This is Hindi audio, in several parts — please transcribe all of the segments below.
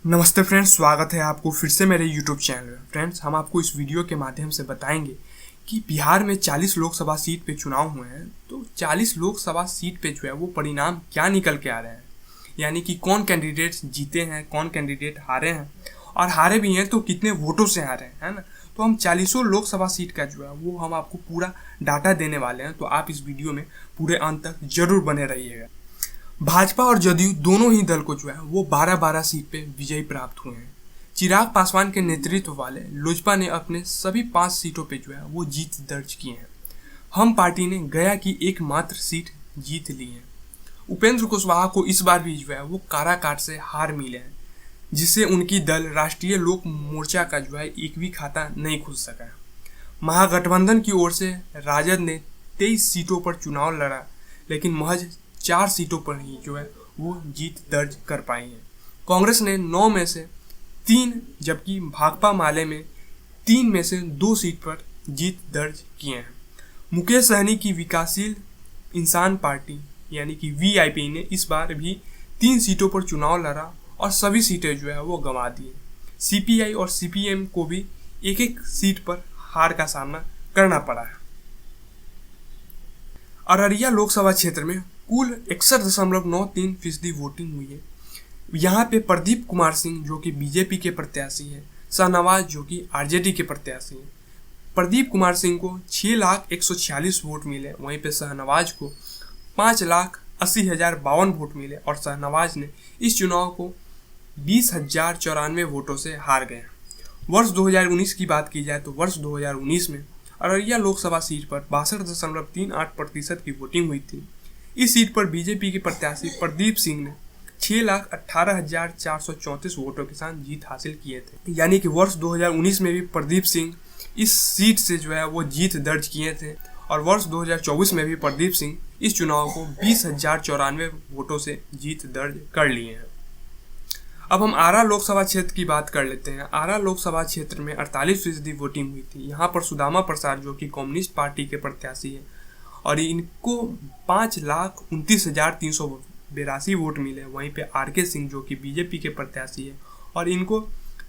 नमस्ते फ्रेंड्स, स्वागत है आपको फिर से मेरे यूट्यूब चैनल में। फ्रेंड्स, हम आपको इस वीडियो के माध्यम से बताएंगे कि बिहार में 40 लोकसभा सीट पे चुनाव हुए हैं। तो 40 लोकसभा सीट पे जो है वो परिणाम क्या निकल के आ रहे हैं, यानी कि कौन कैंडिडेट जीते हैं, कौन कैंडिडेट हारे हैं, और हारे भी हैं तो कितने वोटों से हारे हैं, है ना। तो हम 40 लोकसभा सीट का जो है वो हम आपको पूरा डाटा देने वाले हैं, तो आप इस वीडियो में पूरे अंत तक जरूर बने रहिएगा। भाजपा और जदयू दोनों ही दल को जो है वो 12-12 सीट पे विजयी प्राप्त हुए हैं। चिराग पासवान के नेतृत्व वाले लोजपा ने अपने सभी 5 सीटों पे जो है वो जीत दर्ज की है। हम पार्टी ने गया की एकमात्र सीट जीत ली है। उपेंद्र कुशवाहा को इस बार भी जो है वो काराकाट से हार मिले हैं, जिससे उनकी दल राष्ट्रीय लोक मोर्चा का जो है एक भी खाता नहीं खुल सका। महागठबंधन की ओर से राजद ने 23 सीटों पर चुनाव लड़ा, लेकिन महज 4 सीटों पर ही जो है वो जीत दर्ज कर पाई है। कांग्रेस ने 9 में से 3, जबकि भाकपा माले में 3 में से 2 सीट पर जीत दर्ज किए हैं। मुकेश सहनी की विकासशील इंसान पार्टी यानी कि वीआईपी ने इस बार भी 3 सीटों पर चुनाव लड़ा और सभी सीटें जो है वो गंवा दी। सीपीआई और सीपीएम को भी एक सीट पर हार का सामना करना पड़ा है। अररिया लोकसभा क्षेत्र में कुल 61.93% वोटिंग हुई है। यहाँ पे प्रदीप कुमार सिंह जो कि बीजेपी के प्रत्याशी है, शाहनवाज जो कि आरजेडी के प्रत्याशी है। प्रदीप कुमार सिंह को 6,146 वोट मिले, वहीं पे शाहनवाज को 5,80,052 वोट मिले और शाहनवाज ने इस चुनाव को 20,094 वोटों से हार गए। वर्ष 2019 की बात की जाए तो वर्ष 2019 में अररिया लोकसभा सीट पर 62.38% की वोटिंग हुई थी। इस सीट पर बीजेपी के प्रत्याशी प्रदीप सिंह ने 6,18,434 वोटों के साथ जीत हासिल किए थे। यानी कि वर्ष 2019 में भी प्रदीप सिंह इस सीट से जो है वो जीत दर्ज किए थे और वर्ष 2024 में भी प्रदीप सिंह इस चुनाव को 20,094 वोटों से जीत दर्ज कर लिए हैं। अब हम आरा लोकसभा क्षेत्र की बात कर लेते हैं। आरा लोकसभा क्षेत्र में 48% वोटिंग हुई थी। यहाँ पर सुदामा प्रसाद जो कि कम्युनिस्ट पार्टी के प्रत्याशी है और इनको 5,29,382 वोट मिले। वहीं पे आरके सिंह जो कि बीजेपी के प्रत्याशी है और इनको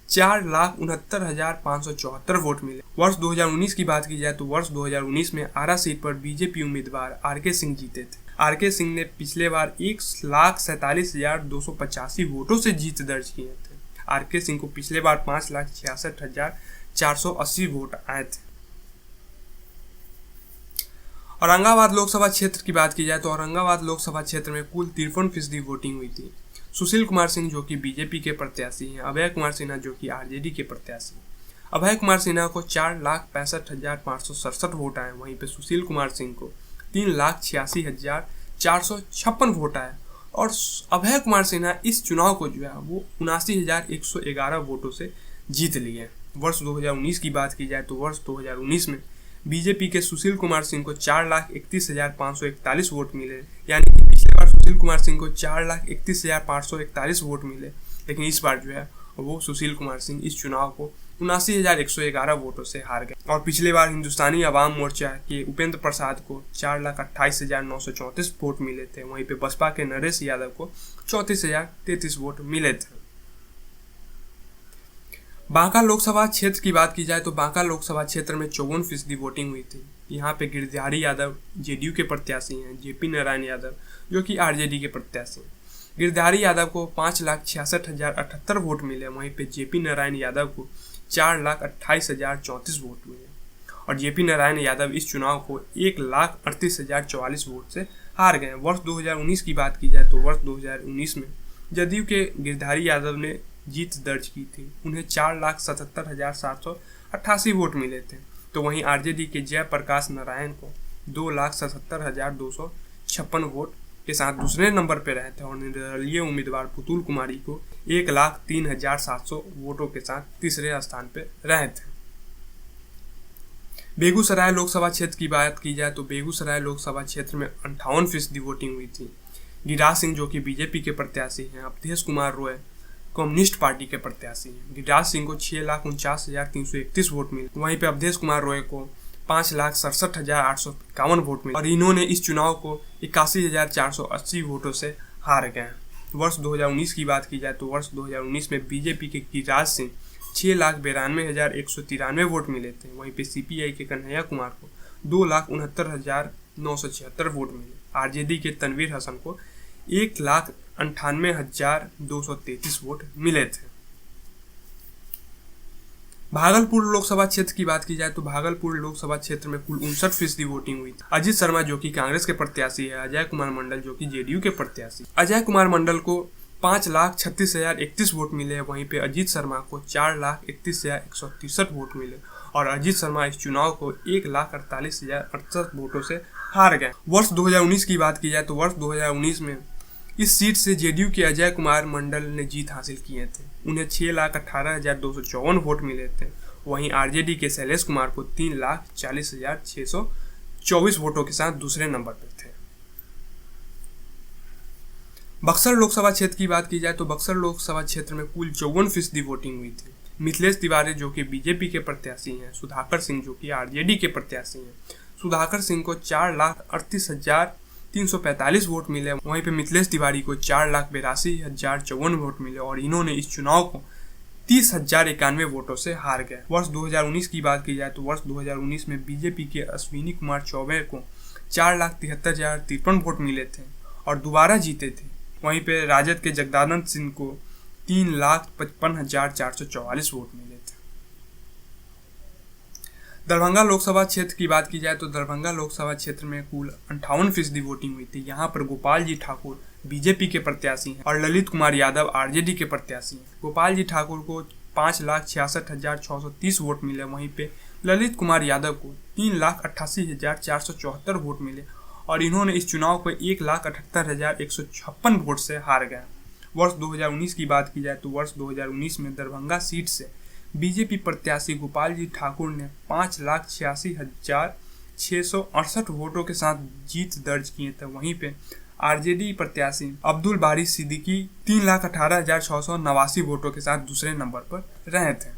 4,69,574 वोट मिले। वर्ष 2019 की बात की जाए तो वर्ष 2019 में आरा सीट पर बीजेपी उम्मीदवार आरके सिंह जीते थे। आरके सिंह ने पिछले बार 1,47,285 वोटों से जीत दर्ज किए थे। आरके सिंह को पिछले बार 5,66,480 वोट आए थे। औरंगाबाद लोकसभा क्षेत्र की बात की जाए तो औरंगाबाद लोकसभा क्षेत्र में कुल 53% वोटिंग हुई थी। सुशील कुमार सिंह जो कि बीजेपी के प्रत्याशी हैं, अभय कुमार सिन्हा जो कि आरजेडी के प्रत्याशी हैं। अभय कुमार सिन्हा को 4,65,567 वोट आए, वहीं पे सुशील कुमार सिंह को 3,86,456 वोट आए और अभय कुमार सिन्हा इस चुनाव को जो है वो 79,111 वोटों से जीत लिए। वर्ष 2019 की बात की जाए तो वर्ष 2019 में बीजेपी के सुशील कुमार सिंह को 4,31,541 वोट मिले। यानी कि पिछले बार सुशील कुमार सिंह को 4,31,541 वोट मिले, लेकिन इस बार जो है वो सुशील कुमार सिंह इस चुनाव को 79,111 वोटों से हार गए। और पिछले बार हिंदुस्तानी अवाम मोर्चा के उपेंद्र प्रसाद को 4,28,934 वोट मिले थे। वहीं पे बसपा के नरेश यादव को 34,033 वोट मिले थे। बांका लोकसभा क्षेत्र की बात की जाए तो बांका लोकसभा क्षेत्र में 54% वोटिंग हुई थी। यहाँ पे गिरधारी यादव जेडीयू के प्रत्याशी हैं, जेपी नारायण यादव जो कि आरजेडी के प्रत्याशी हैं। गिरधारी यादव को 5,66,078 वोट मिले, वहीं पे जेपी नारायण यादव को 4,28,034 वोट मिले और जेपी नारायण यादव इस चुनाव को 1,38,044 वोट से हार गए। वर्ष 2019 की बात की जाए तो वर्ष 2019 में जदयू के गिरधारी यादव ने जीत दर्ज की थी, उन्हें 4,77,788 वोट मिले थे। तो वहीं आरजेडी के जयप्रकाश नारायण को 2,77,256 वोट के साथ दूसरे नंबर पर रहे थे और निर्दलीय उम्मीदवार पुतुल कुमारी को 1,03,700 वोटों के साथ तीसरे स्थान पर रहे थे। बेगूसराय लोकसभा क्षेत्र की बात की जाए तो बेगूसराय लोकसभा क्षेत्र में 58% वोटिंग हुई थी। गिरिराज सिंह जो कि बीजेपी के प्रत्याशी हैं, अवधेश कुमार रॉय कम्युनिस्ट पार्टी के प्रत्याशी हैं। गिरिराज सिंह को 6,49,331 वोट मिले, वहीं पे अवधेश कुमार रॉय को 5,67,851 वोट मिले और इन्होंने इस चुनाव को 81,480 वोटों से हार गए। वर्ष 2019 की बात की जाए तो वर्ष 2019 में बीजेपी के गिरिराज सिंह 6,92,193 वोट मिले थे। वहीं पे सीपीआई के कन्हैया कुमार को 2,69,976 वोट मिले। आरजेडी के तनवीर हसन को 1,98,233 वोट मिले थे। भागलपुर लोकसभा क्षेत्र की बात की जाए तो भागलपुर लोकसभा क्षेत्र में कुल 59% वोटिंग हुई थी। अजीत शर्मा जो कि कांग्रेस के प्रत्याशी है, अजय कुमार मंडल जो कि जेडीयू के प्रत्याशी। अजय कुमार मंडल को 5,36,031 वोट मिले। वहीं पे अजीत शर्मा को 4,31,163 वोट मिले और अजीत शर्मा इस चुनाव को 1,48,068 वोटों से हार गए। वर्ष 2019 की बात की जाए तो वर्ष 2019 में इस सीट से जेडीयू के अजय कुमार मंडल ने जीत हासिल किए थे। उन्हें 6,18,254 वोट मिले थे। वहीं आरजेडी के शैलेश कुमार को 3,40,624 वोटों के साथ दूसरे नंबर पर थे। बक्सर लोकसभा क्षेत्र की बात की जाए तो बक्सर लोकसभा क्षेत्र में कुल 54% वोटिंग हुई थी। मिथिलेश तिवारी जो कि बीजेपी के प्रत्याशी हैं, सुधाकर सिंह जो कि आरजेडी के प्रत्याशी हैं, सुधाकर सिंह को 4,38,345 वोट मिले। वहीं पे मिथिलेश तिवारी को 4,82,054 वोट मिले और इन्होंने इस चुनाव को 30,091 वोटों से हार गए। वर्ष 2019 की बात की जाए तो वर्ष 2019 में बीजेपी के अश्विनी कुमार चौबे को 4,73,053 वोट मिले थे और दोबारा जीते थे। वहीं पे राजद के जगदानंद सिंह को 3,55,444 वोट मिले थे। दरभंगा लोकसभा क्षेत्र की बात की जाए तो दरभंगा लोकसभा क्षेत्र में कुल 58% वोटिंग हुई थी। यहाँ पर गोपाल जी ठाकुर बीजेपी के प्रत्याशी हैं और ललित कुमार यादव आरजेडी के प्रत्याशी हैं। गोपाल जी ठाकुर को 5,66,630 वोट मिले। वहीं पे ललित कुमार यादव को 3,88,474 वोट मिले और इन्होंने इस चुनाव को 1,78,156 वोट से हार गए। वर्ष 2019 की बात की जाए तो वर्ष 2019 में दरभंगा सीट से बीजेपी प्रत्याशी गोपाल जी ठाकुर ने 5,86,668 वोटों के साथ जीत दर्ज किए थे। वहीं पे आरजेडी प्रत्याशी अब्दुल बारी सिद्दीकी 3,18,689 वोटों के साथ दूसरे नंबर पर रहे थे।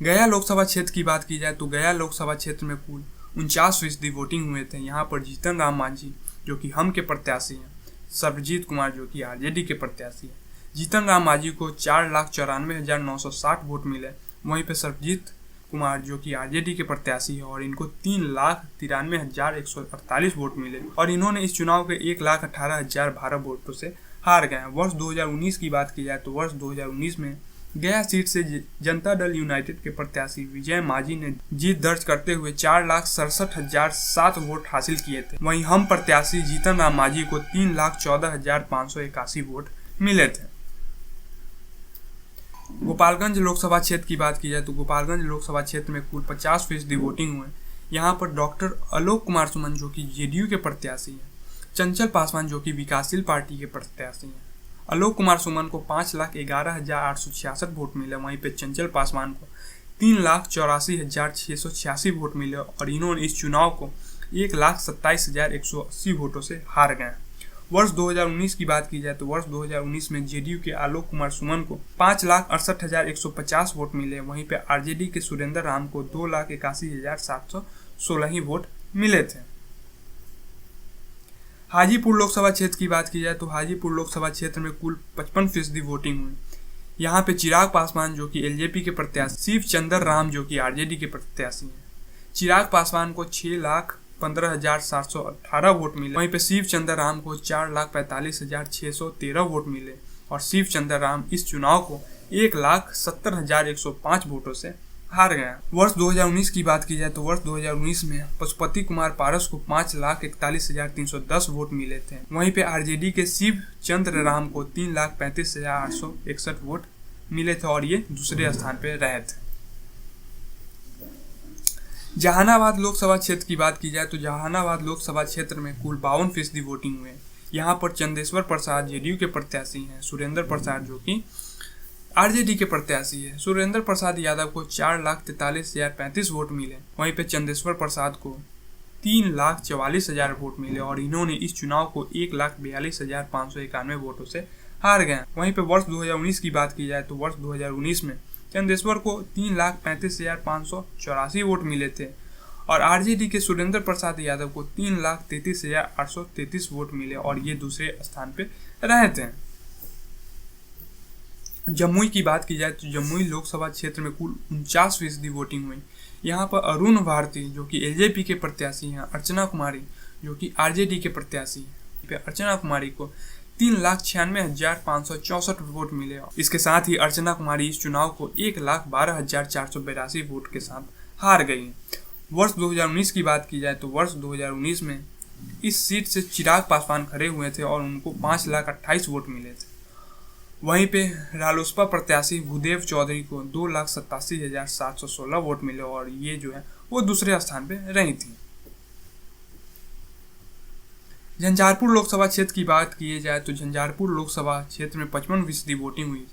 गया लोकसभा क्षेत्र की बात की जाए तो गया लोकसभा क्षेत्र में कुल 49% वोटिंग हुए थे। यहाँ पर जीतन राम मांझी जो कि हम के प्रत्याशी हैं, सर्वजीत कुमार जो कि आरजेडी के प्रत्याशी हैं। जीतन राम मांझी को 4,94,960 वोट मिले। वहीं पे सर्वजीत कुमार जो कि आरजेडी के प्रत्याशी है और इनको 3,93,148 वोट मिले और इन्होंने इस चुनाव के 1,18,012 वोटों से हार गए। वर्ष 2019 की बात की जाए तो वर्ष 2019 में गया सीट से जनता दल यूनाइटेड के प्रत्याशी विजय मांझी ने जीत दर्ज करते हुए 4,67,007 वोट हासिल किए थे। वहीं हम प्रत्याशी जीतन राम मांझी को 3,14,581 वोट मिले थे। गोपालगंज लोकसभा क्षेत्र की बात की जाए तो गोपालगंज लोकसभा क्षेत्र में कुल 50% वोटिंग हुए। यहाँ पर डॉक्टर आलोक कुमार सुमन जो कि जेडीयू के प्रत्याशी हैं, चंचल पासवान जो कि विकासशील पार्टी के प्रत्याशी हैं। आलोक कुमार सुमन को 5,11,866 वोट मिले। वहीं पे चंचल पासवान को 3,84,686 वोट मिले और इन्होंने इस चुनाव को 1,27,180 वोटों से हार गए। वर्ष 2019 की बात की जाए तो वर्ष 2019 में जेडीयू के आलोक कुमार सुमन को 5,68,150 वोट मिले। वहीं पे आरजेडी के सुरेंद्र राम को 2,81,716 ही वोट मिले थे। हाजीपुर लोकसभा क्षेत्र की बात की जाए तो हाजीपुर लोकसभा क्षेत्र में कुल 55% वोटिंग हुई। यहाँ पे चिराग पासवान जो कि एलजेपी के प्रत्याशी, शिव चंद्र राम जो कि आरजेडी के प्रत्याशी हैं, चिराग पासवान को 6,15,718 वोट मिले। वहीं पे शिव चंद्र राम को 4,45,613 वोट मिले और शिव चंद्र राम इस चुनाव को 1,70,105 वोटों से हार गया। वर्ष 2019 की बात की जाए तो वर्ष 2019 में पशुपति कुमार पारस को 5,41,310 वोट मिले थे। वहीं पे आरजेडी के शिव चंद्र राम को 3,35,861 वोट मिले थे और ये दूसरे स्थान पर रहे थे। जहानाबाद लोकसभा क्षेत्र की बात की जाए तो जहानाबाद लोकसभा क्षेत्र में कुल 52% वोटिंग हुए। यहाँ पर चंदेश्वर प्रसाद जेडीयू के प्रत्याशी हैं, सुरेंद्र प्रसाद जो कि आरजेडी के प्रत्याशी है। सुरेंद्र प्रसाद यादव को 4,43,035 वोट मिले। वहीं पे चंदेश्वर प्रसाद को 3,44,000 वोट मिले और इन्होंने इस चुनाव को 1,42,591 वोटों से हार गए। वहीं पे वर्ष 2019 की बात की जाए तो वर्ष 2019 में चंदेश्वर को 3,35,584 वोट मिले थे और आरजेडी के सुरेंद्र प्रसाद यादव को 3,33,833 वोट मिले और ये दूसरे स्थान पे रहे थे। जमुई की बात की जाए तो जमुई लोकसभा क्षेत्र में कुल 49% वोटिंग हुई। यहाँ पर अरुण भारती जो कि एलजेपी के प्रत्याशी हैं, अर्चना कुमारी जो कि आरजेडी के प्रत्याशी हैं, अर्चना कुमारी को 3,96,564 वोट मिले। इसके साथ ही अर्चना कुमारी इस चुनाव को 1,12,482 वोट के साथ हार गई। वर्ष 2019 की बात की जाए तो वर्ष 2019 में इस सीट से चिराग पासवान खड़े हुए थे और उनको 5,28,000 वोट मिले थे। वहीं पे रालोसपा प्रत्याशी भूदेव चौधरी को 2,87,716 वोट मिले और ये जो है वो दूसरे स्थान पे रही थी। झंझारपुर लोकसभा क्षेत्र की बात की जाए तो झंझारपुर लोकसभा क्षेत्र में 55% वोटिंग हुई।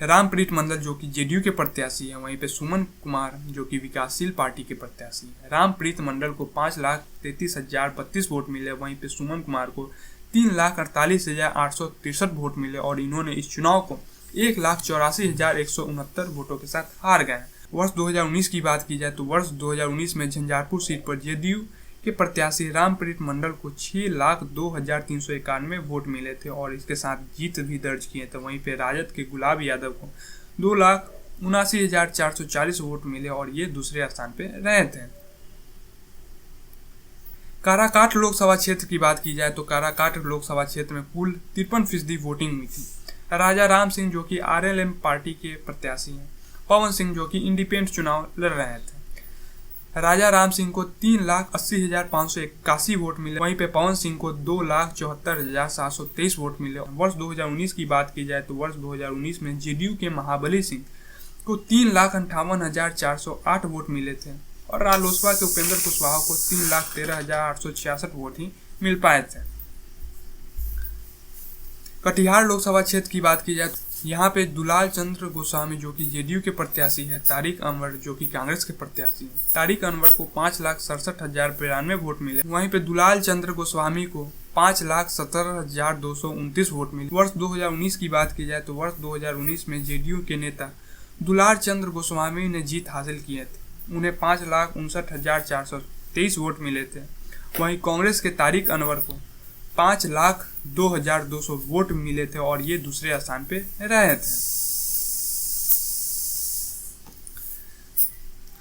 रामप्रीत मंडल जो कि जेडीयू के प्रत्याशी है, वहीं पे सुमन कुमार जो कि विकासशील पार्टी के प्रत्याशी है। रामप्रीत मंडल को 5,33,032 वोट मिले, वहीं पे सुमन कुमार को 3,48,863 वोट मिले और इन्होंने इस चुनाव को 1,84,169 वोटों के साथ हार गए। वर्ष 2019 की बात की जाए तो वर्ष 2019 में झंझारपुर सीट पर जेडीयू के प्रत्याशी रामप्रीत मंडल को 6,02,391 वोट मिले थे और इसके साथ जीत भी दर्ज किए थे। वहीं पे राजद के गुलाब यादव को 2,79,440 वोट मिले और ये दूसरे स्थान पे रहे थे। काराकाट लोकसभा क्षेत्र की बात की जाए तो काराकाट लोकसभा क्षेत्र में कुल 53% वोटिंग हुई थी। राजा राम सिंह जो कि आरएलएम पार्टी के प्रत्याशी हैं, पवन सिंह जो कि इंडिपेंडेंट चुनाव लड़ रहे थे। राजा राम सिंह को 3,80,581 वोट मिले, वहीं पे पवन सिंह को 2,74,723 वोट मिले। वर्ष 2019 की बात की जाए तो वर्ष 2019 में जेडीयू के महाबली सिंह को 3,58,408 वोट मिले थे और रालोसपा के उपेंद्र कुशवाहा को 3,13,866 वोट ही मिल पाए थे। कटिहार लोकसभा क्षेत्र की बात की जाए तो यहाँ पे दुलाल चंद्र गोस्वामी जो कि जेडीयू के प्रत्याशी है, तारिक अनवर जो कि कांग्रेस के प्रत्याशी है, तारिक अनवर को 5,67,092 वोट मिले। वहीं पे दुलाल चंद्र गोस्वामी को 5,17,229 वोट मिले। वर्ष 2019 की बात की जाए तो वर्ष 2019 में जेडीयू के नेता दुलाल चंद्र गोस्वामी ने जीत हासिल किए थे, उन्हें 5,59,423 वोट मिले थे। वहीं कांग्रेस के तारिक अनवर को 5,02,200 वोट मिले थे और ये दूसरे स्थान पे रहे थे।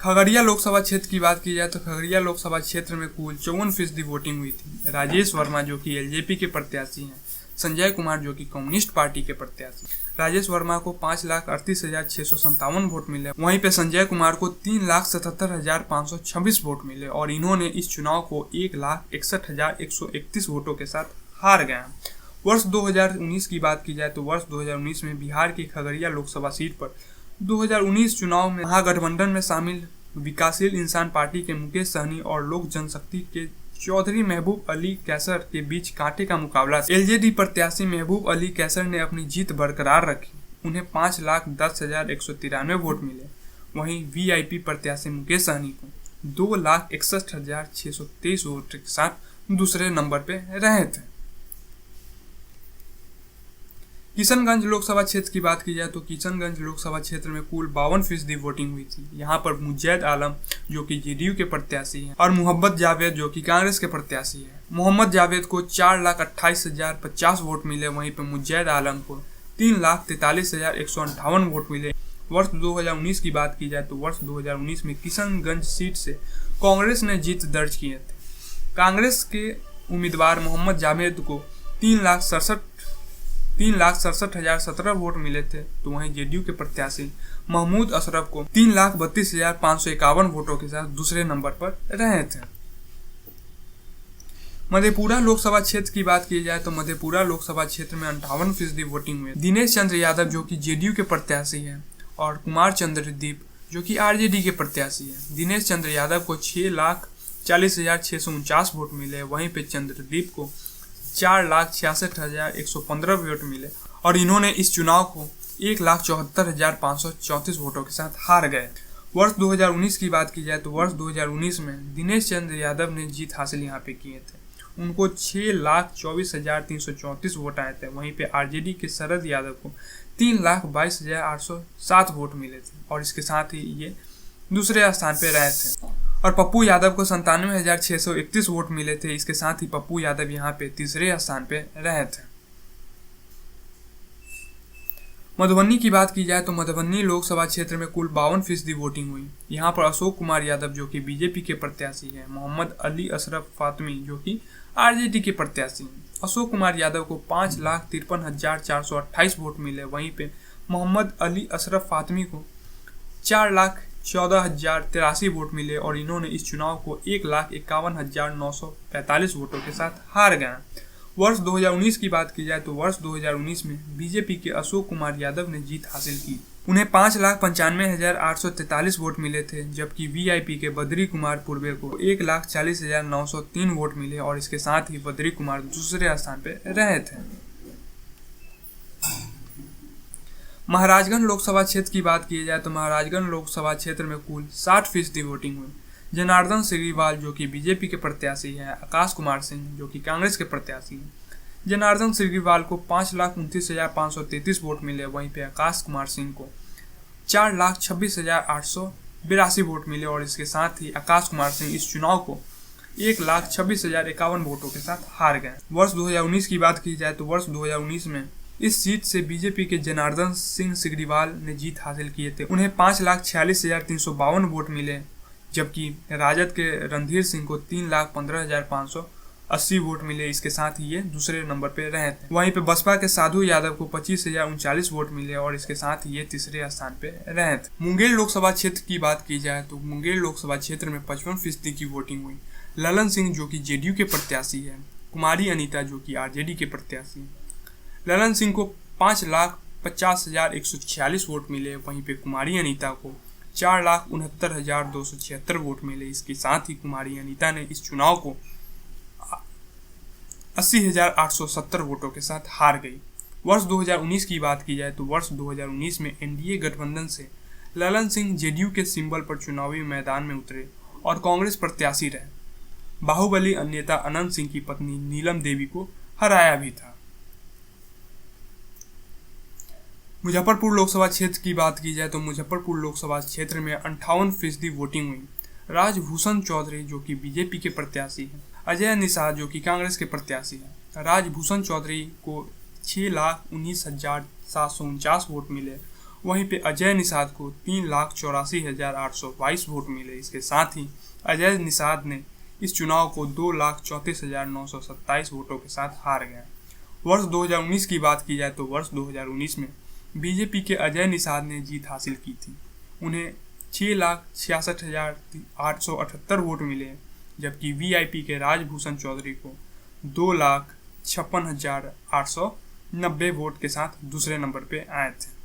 खगड़िया लोकसभा क्षेत्र की बात की जाए तो खगड़िया लोकसभा क्षेत्र में कुल 54% वोटिंग हुई थी। राजेश वर्मा जो कि एलजेपी के प्रत्याशी हैं, संजय कुमार जो कि कम्युनिस्ट पार्टी के प्रत्याशी, राजेश वर्मा को 5,38,657 वोट मिले। वहीं पे संजय कुमार को 3,77,526 वोट मिले और इन्होंने इस चुनाव को 1,61,131 वोटों के साथ हार गए। वर्ष 2019 की बात की जाए तो वर्ष 2019 में बिहार की खगड़िया लोकसभा सीट पर 2019 चुनाव में महागठबंधन में शामिल विकासशील इंसान पार्टी के मुकेश सहनी और लोक जनशक्ति के चौधरी महबूब अली कैसर के बीच कांटे का मुकाबला। एलजेडी प्रत्याशी महबूब अली कैसर ने अपनी जीत बरकरार रखी, उन्हें 5,10,193 वोट मिले। वहीं वीआईपी प्रत्याशी मुकेश सहनी को 2,61,623 वोट के साथ दूसरे नंबर पे रहे थे। किशनगंज लोकसभा क्षेत्र की बात की जाए तो किशनगंज लोकसभा क्षेत्र में कुल 52% वोटिंग हुई थी। यहाँ पर मुजैद आलम जो कि जेडीयू के प्रत्याशी हैं और मोहम्मद जावेद जो कि कांग्रेस के प्रत्याशी हैं। मोहम्मद जावेद को 4,28,050 वोट मिले, वहीं पर मुजैद आलम को 3,43,158 वोट मिले। वर्ष 2019 की बात की जाए तो वर्ष 2019 में किशनगंज सीट से कांग्रेस ने जीत दर्ज किए थे। कांग्रेस के उम्मीदवार मोहम्मद जावेद को 3,67,017 वोट मिले थे, तो वहीं जेडीयू के प्रत्याशी महमूद अशरफ को 3,32,551 वोटों के साथ दूसरे नंबर पर रहे थे। मधेपुरा लोकसभा क्षेत्र की बात की जाए तो मधेपुरा लोकसभा क्षेत्र में 58% वोटिंग हुई। दिनेश चंद्र यादव जो कि जेडीयू के प्रत्याशी हैं और कुमार चंद्रदीप जो कि आरजेडी के प्रत्याशी हैं। दिनेश चंद्र यादव को 6,40,649 वोट मिले, वहीं पे चंद्रदीप को 4,66,115 वोट मिले और इन्होंने इस चुनाव को 1,74,534 वोटों के साथ हार गए। वर्ष 2019 की बात की जाए तो वर्ष 2019 में दिनेश चंद्र यादव ने जीत हासिल यहाँ पे किए थे, उनको 6,24,334 वोट आए थे। वहीं पे आरजेडी के शरद यादव को 3,22,807 वोट मिले थे और इसके साथ ही ये दूसरे स्थान पे रहे थे। और पप्पू यादव को 97,631 वोट मिले थे। इसके साथ ही पप्पू यादव यहाँ पे तीसरे स्थान पे रहे थे। मधुबनी की बात की जाए तो मधुबनी लोकसभा क्षेत्र में कुल 52% वोटिंग हुई। यहाँ पर अशोक कुमार यादव जो कि बीजेपी के प्रत्याशी हैं, मोहम्मद अली अशरफ फातमी जो कि आरजेडी के प्रत्याशी हैं। अशोक कुमार यादव को 5,53,428 वोट मिले। वहीं पे मोहम्मद अली अशरफ फातमी को 4,14,083 वोट मिले और इन्होंने इस चुनाव को 1,51,945 वोटों के साथ हार गए। वर्ष 2019 की बात की जाए तो वर्ष 2019 में बीजेपी के अशोक कुमार यादव ने जीत हासिल की। उन्हें 5,95,843 वोट मिले थे, जबकि वीआईपी के बद्री कुमार पूर्वे को 1,40,903 वोट मिले और इसके साथ ही बद्री कुमार दूसरे स्थान पे रहे थे। महाराजगंज लोकसभा क्षेत्र की बात की जाए तो महाराजगंज लोकसभा क्षेत्र में कुल 60% वोटिंग हुई। जनार्दन सिग्रीवाल जो कि बीजेपी के प्रत्याशी हैं, आकाश कुमार सिंह जो कि कांग्रेस के प्रत्याशी हैं। जनार्दन सिग्रीवाल को 5,29,533 वोट मिले। वहीं पे आकाश कुमार सिंह को 4,26,882 वोट मिले और इसके साथ ही आकाश कुमार सिंह इस चुनाव को 1,26,051 वोटों के साथ हार गए। वर्ष 2019 की बात की जाए तो वर्ष 2019 में इस सीट से बीजेपी के जनार्दन सिंह सिग्रीवाल ने जीत हासिल किए थे। उन्हें 5,46,352 वोट मिले, जबकि राजद के रणधीर सिंह को 3,15,580 वोट मिले। इसके साथ ही ये दूसरे नंबर पे रहे थे। वहीं पे बसपा के साधु यादव को 25,039 वोट मिले और इसके साथ ही ये तीसरे स्थान पे रहे थे। मुंगेर लोकसभा क्षेत्र की बात की जाए तो मुंगेर लोकसभा क्षेत्र में 55% की वोटिंग हुई। ललन सिंह जो कि जेडीयू के प्रत्याशी है, कुमारी अनीता जो कि आरजेडी के प्रत्याशी। ललन सिंह को 5,50,146 वोट मिले। वहीं पे कुमारी अनीता को 4,69,276 वोट मिले। इसके साथ ही कुमारी अनीता ने इस चुनाव को 80,870 वोटों के साथ हार गई। वर्ष 2019 की बात की जाए तो वर्ष 2019 में एनडीए गठबंधन से ललन सिंह जेडीयू के सिंबल पर चुनावी मैदान में उतरे और कांग्रेस प्रत्याशी रहे। बाहुबली नेता अनंत सिंह की पत्नी नीलम देवी को हराया भी था। मुजफ्फरपुर लोकसभा क्षेत्र की बात की जाए तो मुजफ्फरपुर लोकसभा क्षेत्र में 58% वोटिंग हुई। राजभूषण चौधरी जो कि बीजेपी के प्रत्याशी हैं, अजय निषाद जो कि कांग्रेस के प्रत्याशी हैं। राजभूषण चौधरी को 6,19,749 वोट मिले। वहीं पे अजय निषाद को 3,84,822 वोट मिले। इसके साथ ही अजय निषाद ने इस चुनाव को 2,34,927 वोटों के साथ हार गए। वर्ष 2019 की बात की जाए तो वर्ष 2019 में बीजेपी के अजय निषाद ने जीत हासिल की थी। उन्हें 6,66,878 वोट मिले, जबकि वीआईपी के राजभूषण चौधरी को 2,56,890 वोट के साथ दूसरे नंबर पे आए थे।